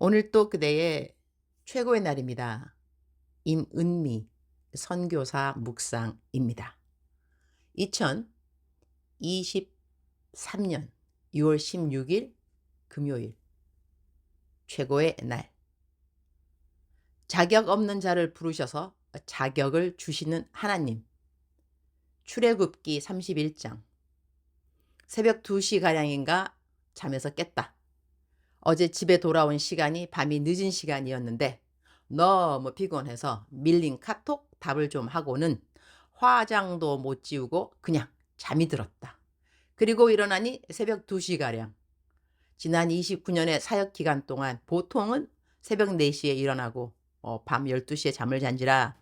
오늘 또 그대의 최고의 날입니다. 임은미 선교사 묵상입니다. 2023년 6월 16일 금요일 최고의 날. 자격 없는 자를 부르셔서 자격을 주시는 하나님. 출애굽기 31장. 새벽 2시가량인가 잠에서 깼다. 어제 집에 돌아온 시간이 밤이 늦은 시간이었는데 너무 피곤해서 밀린 카톡 답을 좀 하고는 화장도 못 지우고 그냥 잠이 들었다. 그리고 일어나니 새벽 2시가량. 지난 29년의 사역 기간 동안 보통은 새벽 4시에 일어나고 밤 12시에 잠을 잔지라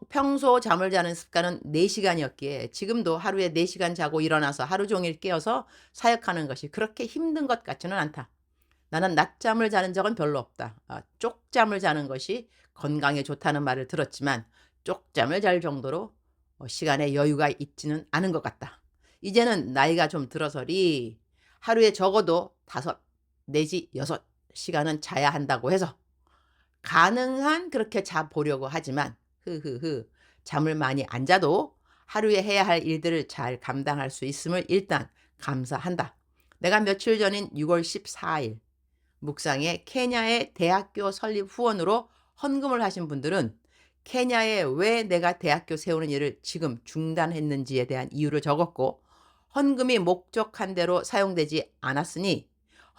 평소 잠을 자는 습관은 4시간이었기에 지금도 하루에 4시간 자고 일어나서 하루 종일 깨어서 사역하는 것이 그렇게 힘든 것 같지는 않다. 나는 낮잠을 자는 적은 별로 없다. 쪽잠을 자는 것이 건강에 좋다는 말을 들었지만 쪽잠을 잘 정도로 시간에 여유가 있지는 않은 것 같다. 이제는 나이가 좀 들어서리 하루에 적어도 5 내지 6시간은 자야 한다고 해서 가능한 그렇게 자보려고 하지만 잠을 많이 안 자도 하루에 해야 할 일들을 잘 감당할 수 있음을 일단 감사한다. 내가 며칠 전인 6월 14일 묵상에 케냐의 대학교 설립 후원으로 헌금을 하신 분들은 케냐에 왜 내가 대학교 세우는 일을 지금 중단했는지에 대한 이유를 적었고, 헌금이 목적한 대로 사용되지 않았으니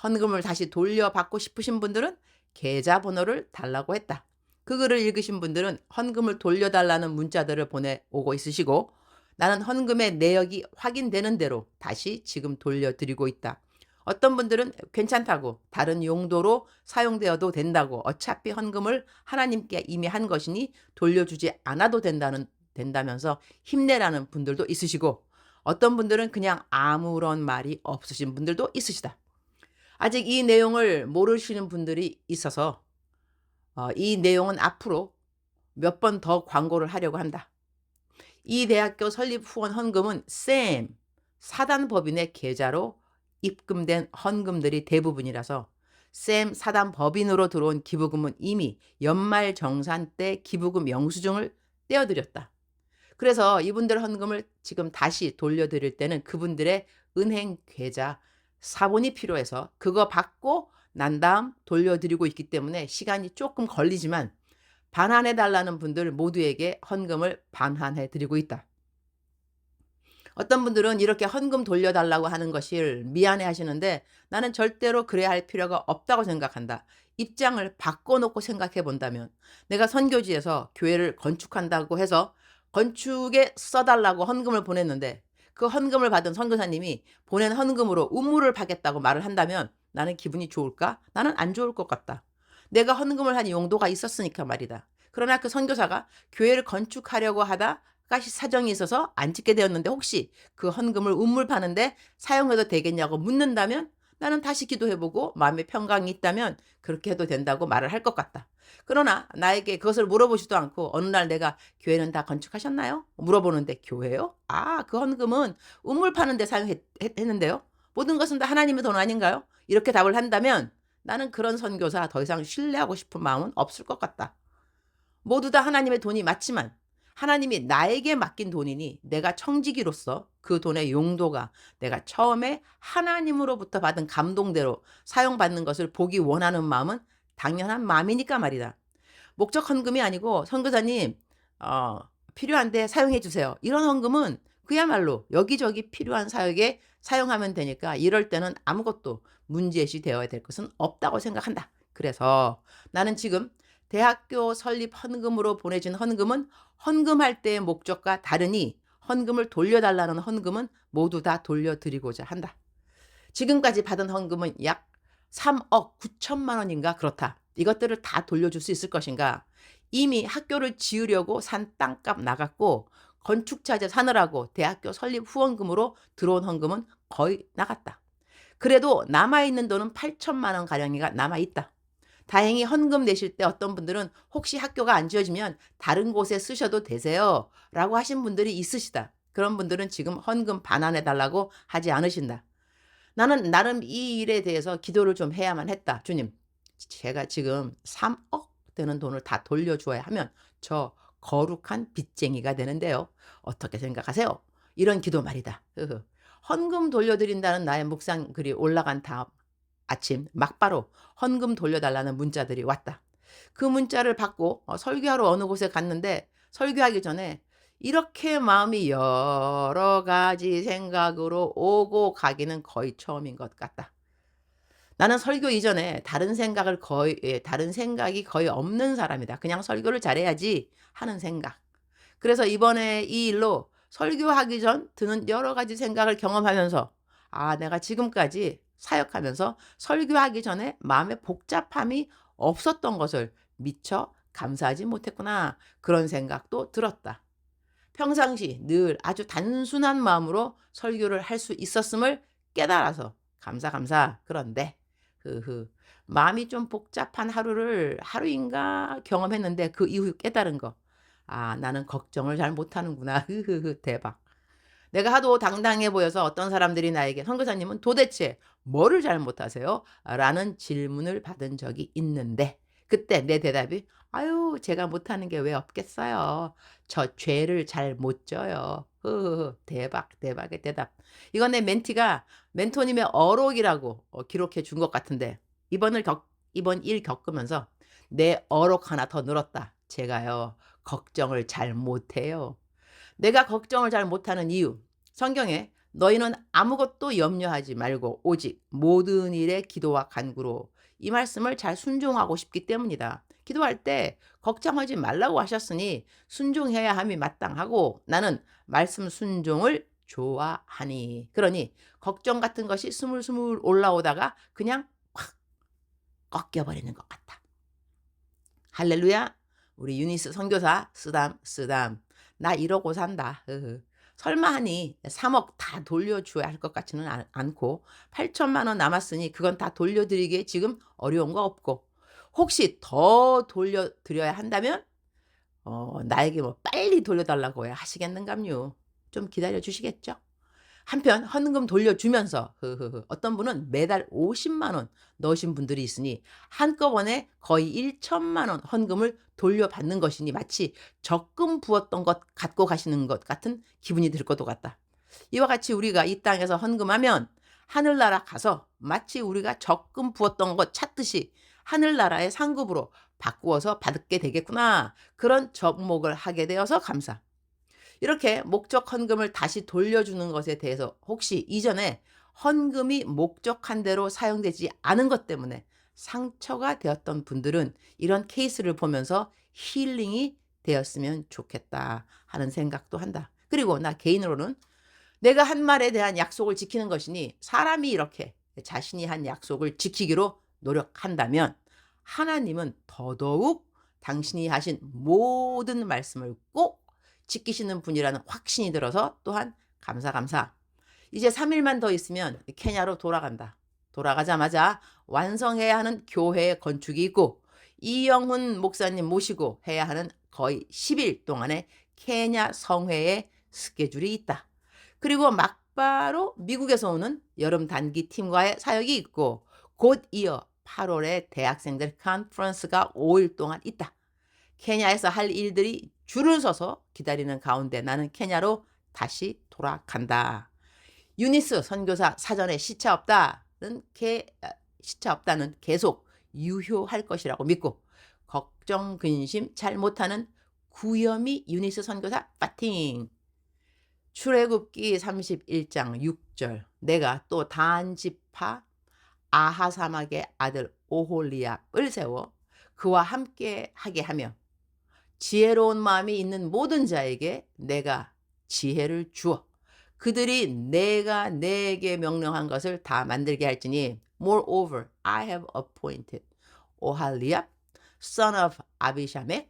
헌금을 다시 돌려받고 싶으신 분들은 계좌번호를 달라고 했다. 그 글을 읽으신 분들은 헌금을 돌려달라는 문자들을 보내오고 있으시고, 나는 헌금의 내역이 확인되는 대로 다시 지금 돌려드리고 있다. 어떤 분들은 괜찮다고, 다른 용도로 사용되어도 된다고, 어차피 헌금을 하나님께 이미 한 것이니 돌려주지 않아도 된다면서 힘내라는 분들도 있으시고, 어떤 분들은 그냥 아무런 말이 없으신 분들도 있으시다. 아직 이 내용을 모르시는 분들이 있어서 이 내용은 앞으로 몇 번 더 광고를 하려고 한다. 이 대학교 설립 후원 헌금은 사단법인의 계좌로 입금된 헌금들이 대부분이라서 사단법인으로 들어온 기부금은 이미 연말정산 때 기부금 영수증을 떼어드렸다. 그래서 이분들 헌금을 지금 다시 돌려드릴 때는 그분들의 은행 계좌 사본이 필요해서 그거 받고 난 다음 돌려드리고 있기 때문에 시간이 조금 걸리지만 반환해달라는 분들 모두에게 헌금을 반환해드리고 있다. 어떤 분들은 이렇게 헌금 돌려달라고 하는 것을 미안해 하시는데 나는 절대로 그래야 할 필요가 없다고 생각한다. 입장을 바꿔놓고 생각해 본다면 내가 선교지에서 교회를 건축한다고 해서 건축에 써달라고 헌금을 보냈는데 그 헌금을 받은 선교사님이 보낸 헌금으로 우물을 파겠다고 말을 한다면 나는 기분이 좋을까? 나는 안 좋을 것 같다. 내가 헌금을 한 용도가 있었으니까 말이다. 그러나 그 선교사가 교회를 건축하려고 하다 사정이 있어서 안 짓게 되었는데 혹시 그 헌금을 우물 파는데 사용해도 되겠냐고 묻는다면 나는 다시 기도해보고 마음의 평강이 있다면 그렇게 해도 된다고 말을 할 것 같다. 그러나 나에게 그것을 물어보지도 않고 어느 날 내가 교회는 다 건축하셨나요? 물어보는데 교회요? 그 헌금은 우물 파는데 사용했는데요. 모든 것은 다 하나님의 돈 아닌가요? 이렇게 답을 한다면 나는 그런 선교사 더 이상 신뢰하고 싶은 마음은 없을 것 같다. 모두 다 하나님의 돈이 맞지만 하나님이 나에게 맡긴 돈이니 내가 청지기로서 그 돈의 용도가 내가 처음에 하나님으로부터 받은 감동대로 사용받는 것을 보기 원하는 마음은 당연한 마음이니까 말이다. 목적 헌금이 아니고 선교사님 필요한데 사용해 주세요. 이런 헌금은 그야말로 여기저기 필요한 사역에 사용하면 되니까 이럴 때는 아무것도 문제시 되어야 될 것은 없다고 생각한다. 그래서 나는 지금 대학교 설립 헌금으로 보내진 헌금은 헌금할 때의 목적과 다르니 헌금을 돌려달라는 헌금은 모두 다 돌려드리고자 한다. 지금까지 받은 헌금은 약 3억 9천만 원인가 그렇다. 이것들을 다 돌려줄 수 있을 것인가? 이미 학교를 지으려고 산 땅값 나갔고 건축자재 사느라고 대학교 설립 후원금으로 들어온 헌금은 거의 나갔다. 그래도 남아있는 돈은 8천만 원 가량이가 남아있다. 다행히 헌금 내실 때 어떤 분들은 혹시 학교가 안 지어지면 다른 곳에 쓰셔도 되세요 라고 하신 분들이 있으시다. 그런 분들은 지금 헌금 반환해 달라고 하지 않으신다. 나는 나름 이 일에 대해서 기도를 좀 해야만 했다. 주님, 제가 지금 3억 되는 돈을 다 돌려줘야 하면 저 거룩한 빚쟁이가 되는데요. 어떻게 생각하세요? 이런 기도 말이다. 헌금 돌려드린다는 나의 묵상 글이 올라간 다음 아침 막바로 헌금 돌려달라는 문자들이 왔다. 그 문자를 받고 설교하러 어느 곳에 갔는데 설교하기 전에 이렇게 마음이 여러 가지 생각으로 오고 가기는 거의 처음인 것 같다. 나는 설교 이전에 다른 생각이 거의 없는 사람이다. 그냥 설교를 잘해야지 하는 생각. 그래서 이번에 이 일로 설교하기 전 드는 여러 가지 생각을 경험하면서 내가 지금까지 사역하면서 설교하기 전에 마음에 복잡함이 없었던 것을 미처 감사하지 못했구나. 그런 생각도 들었다. 평상시 늘 아주 단순한 마음으로 설교를 할 수 있었음을 깨달아서 감사. 그런데 마음이 좀 복잡한 하루인가 경험했는데 그 이후 깨달은 거. 나는 걱정을 잘 못하는구나. 대박. 내가 하도 당당해 보여서 어떤 사람들이 나에게 "선교사님은 도대체 뭐를 잘 못하세요?" 라는 질문을 받은 적이 있는데 그때 내 대답이 "아유 제가 못하는 게 왜 없겠어요. 저 죄를 잘 못 져요." 대박, 대박의 대답. 이건 내 멘토님의 어록이라고 기록해 준 것 같은데 이번 일 겪으면서 내 어록 하나 더 늘었다. 제가요 걱정을 잘 못해요. 내가 걱정을 잘 못하는 이유. 성경에 "너희는 아무것도 염려하지 말고 오직 모든 일에 기도와 간구로." 이 말씀을 잘 순종하고 싶기 때문이다. 기도할 때 걱정하지 말라고 하셨으니 순종해야 함이 마땅하고 나는 말씀 순종을 좋아하니. 그러니 걱정 같은 것이 스물스물 올라오다가 그냥 확 꺾여 버리는 것 같다. 할렐루야. 우리 유니스 선교사 쓰담. 나 이러고 산다. 설마 하니 3억 다 돌려줘야 할 것 같지는 않고 8천만 원 남았으니 그건 다 돌려드리기에 지금 어려운 거 없고 혹시 더 돌려드려야 한다면 나에게 뭐 빨리 돌려달라고 하시겠는감요. 좀 기다려 주시겠죠? 한편 헌금 돌려주면서 어떤 분은 매달 50만 원 넣으신 분들이 있으니 한꺼번에 거의 1천만 원 헌금을 돌려받는 것이니 마치 적금 부었던 것 갖고 가시는 것 같은 기분이 들 것도 같다. 이와 같이 우리가 이 땅에서 헌금하면 하늘나라 가서 마치 우리가 적금 부었던 것 찾듯이 하늘나라의 상급으로 바꾸어서 받게 되겠구나. 그런 접목을 하게 되어서 감사. 이렇게 목적 헌금을 다시 돌려주는 것에 대해서 혹시 이전에 헌금이 목적한 대로 사용되지 않은 것 때문에 상처가 되었던 분들은 이런 케이스를 보면서 힐링이 되었으면 좋겠다 하는 생각도 한다. 그리고 나 개인으로는 내가 한 말에 대한 약속을 지키는 것이니 사람이 이렇게 자신이 한 약속을 지키기로 노력한다면 하나님은 더더욱 당신이 하신 모든 말씀을 꼭 지키시는 분이라는 확신이 들어서 또한 감사. 이제 3 일만 더 있으면 케냐로 돌아간다. 돌아가자마자 완성해야 하는 교회 건축이 있고 이영훈 목사님 모시고 해야 하는 거의 10일 동안의 케냐 성회의 스케줄이 있다. 그리고 막바로 미국에서 오는 여름 단기 팀과의 사역이 있고 곧 이어 8 월에 대학생들 컨퍼런스가 5일 동안 있다. 케냐에서 할 일들이 줄을 서서 기다리는 가운데 나는 케냐로 다시 돌아간다. 유니스 선교사 사전에 시차 없다는 계속 유효할 것이라고 믿고 걱정 근심 잘 못하는 구여미 유니스 선교사 파팅. 출애굽기 31장 6절 내가 또 단 지파 아하사막의 아들 오홀리압을 세워 그와 함께 하게 하며 지혜로운 마음이 있는 모든 자에게 내가 지혜를 주어 그들이 내가 내게 명령한 것을 다 만들게 할지니 moreover I have appointed Oholiab son of Abishamech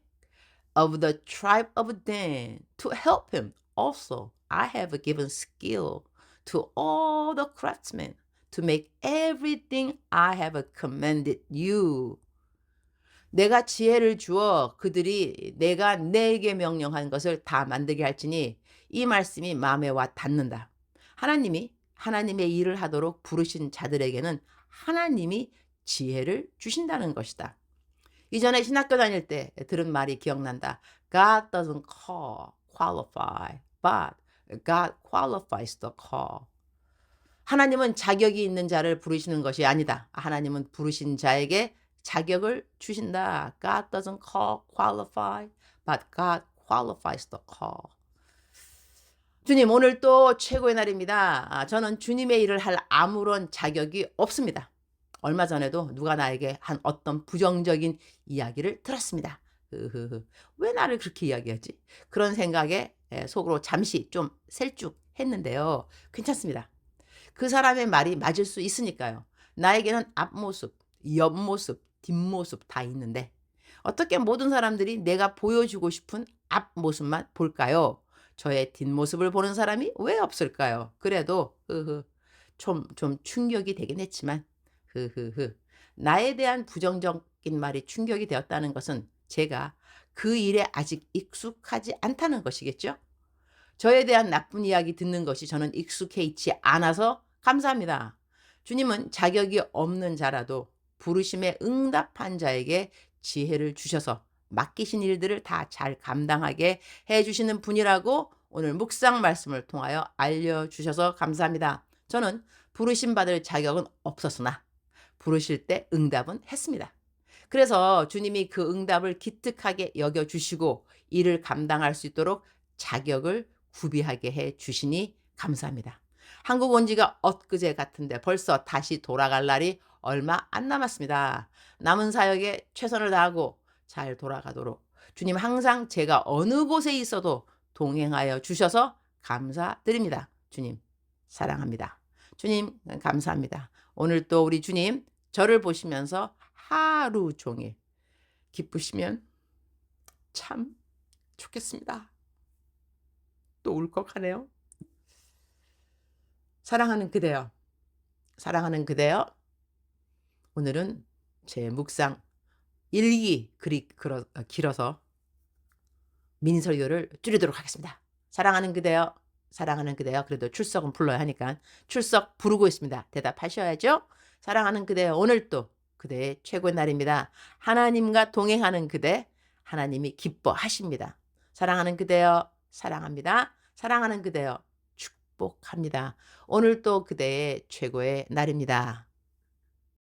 of the tribe of Dan to help him. Also I have given skill to all the craftsmen to make everything I have commanded you. 내가 지혜를 주어 그들이 내가 내게 명령한 것을 다 만들게 할지니 이 말씀이 마음에 와 닿는다. 하나님이 하나님의 일을 하도록 부르신 자들에게는 하나님이 지혜를 주신다는 것이다. 이전에 신학교 다닐 때 들은 말이 기억난다. God doesn't qualify, but God qualifies the call. 하나님은 자격이 있는 자를 부르시는 것이 아니다. 하나님은 부르신 자에게 자격을 주신다. God doesn't qualify, but God qualifies the call. 주님, 오늘 또 최고의 날입니다. 저는 주님의 일을 할 아무런 자격이 없습니다. 얼마 전에도 누가 나에게 한 어떤 부정적인 이야기를 들었습니다. 왜 나를 그렇게 이야기하지? 그런 생각에 속으로 잠시 좀 셀쭉했는데요. 괜찮습니다. 그 사람의 말이 맞을 수 있으니까요. 나에게는 앞모습, 옆모습, 뒷모습 다 있는데 어떻게 모든 사람들이 내가 보여주고 싶은 앞모습만 볼까요? 저의 뒷모습을 보는 사람이 왜 없을까요? 그래도 좀 충격이 되긴 했지만 나에 대한 부정적인 말이 충격이 되었다는 것은 제가 그 일에 아직 익숙하지 않다는 것이겠죠? 저에 대한 나쁜 이야기 듣는 것이 저는 익숙해 있지 않아서 감사합니다. 주님은 자격이 없는 자라도 부르심에 응답한 자에게 지혜를 주셔서 맡기신 일들을 다 잘 감당하게 해주시는 분이라고 오늘 묵상 말씀을 통하여 알려주셔서 감사합니다. 저는 부르심 받을 자격은 없었으나 부르실 때 응답은 했습니다. 그래서 주님이 그 응답을 기특하게 여겨주시고 일을 감당할 수 있도록 자격을 구비하게 해주시니 감사합니다. 한국 온 지가 엊그제 같은데 벌써 다시 돌아갈 날이 얼마 안 남았습니다. 남은 사역에 최선을 다하고 잘 돌아가도록 주님 항상 제가 어느 곳에 있어도 동행하여 주셔서 감사드립니다. 주님 사랑합니다. 주님 감사합니다. 오늘 또 우리 주님 저를 보시면서 하루 종일 기쁘시면 참 좋겠습니다. 또 울컥하네요. 사랑하는 그대여, 사랑하는 그대여. 오늘은 제 묵상 일기 글이 길어서 미니 설교를 줄이도록 하겠습니다. 사랑하는 그대여, 사랑하는 그대여. 그래도 출석은 불러야 하니까 출석 부르고 있습니다. 대답하셔야죠. 사랑하는 그대여, 오늘 또 그대의 최고의 날입니다. 하나님과 동행하는 그대, 하나님이 기뻐하십니다. 사랑하는 그대여, 사랑합니다. 사랑하는 그대여, 축복합니다. 오늘 또 그대의 최고의 날입니다.